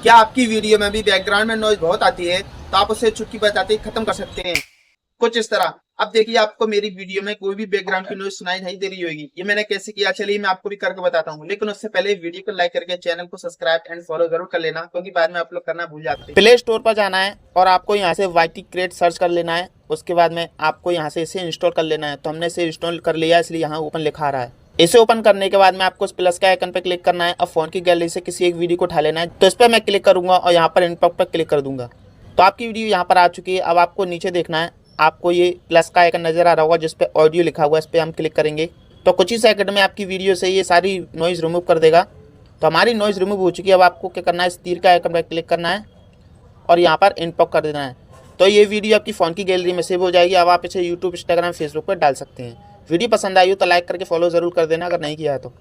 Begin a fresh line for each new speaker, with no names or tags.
क्या आपकी वीडियो में भी बैकग्राउंड में नॉइज बहुत आती है तो आप उसे चुटकी बजाते ही खत्म कर सकते हैं, कुछ इस तरह। अब देखिए आपको मेरी वीडियो में कोई भी बैकग्राउंड की नॉइज सुनाई नहीं दे रही होगी। ये मैंने कैसे किया, चलिए मैं आपको भी करके बताता हूँ। लेकिन उससे पहले वीडियो को लाइक करके चैनल को सब्सक्राइब एंड फॉलो जरूर कर लेना, क्योंकि बाद में अपलोड करना भूल जाते हैं। प्ले स्टोर पर जाना है और आपको यहाँ से वाईटी क्रिएट सर्च कर लेना है। उसके बाद में आपको यहाँ से इसे इंस्टॉल कर लेना है। तो हमने इसे इंस्टॉल कर लिया, इसलिए यहाँ ओपन लिखा आ रहा है। इसे ओपन करने के बाद में आपको उस प्लस के आइकन पर क्लिक करना है और फोन की गैलरी से किसी एक वीडियो को उठा लेना है। तो इस पर मैं क्लिक करूंगा और यहाँ पर इनपॉट पर क्लिक कर दूंगा। तो आपकी वीडियो यहाँ पर आ चुकी है। अब आपको नीचे देखना है, आपको ये प्लस का आइकन नजर आ रहा होगा जिस पे ऑडियो लिखा हुआ है, इस पर हम क्लिक करेंगे तो कुछ ही सेकंड में आपकी वीडियो से ये सारी नॉइज़ रिमूव कर देगा। तो हमारी नॉइज़ रिमूव हो चुकी है। अब आपको क्या करना है, इस तीर का आइकन पर क्लिक करना है और यहाँ पर इनपॉट कर देना है। तो ये वीडियो आपकी फ़ोन की गैलरी में सेव हो जाएगी। अब आप इसे यूट्यूब, इंस्टाग्राम, फेसबुक पर डाल सकते हैं। वीडियो पसंद आई हो तो लाइक करके फॉलो ज़रूर कर देना, अगर नहीं किया है तो।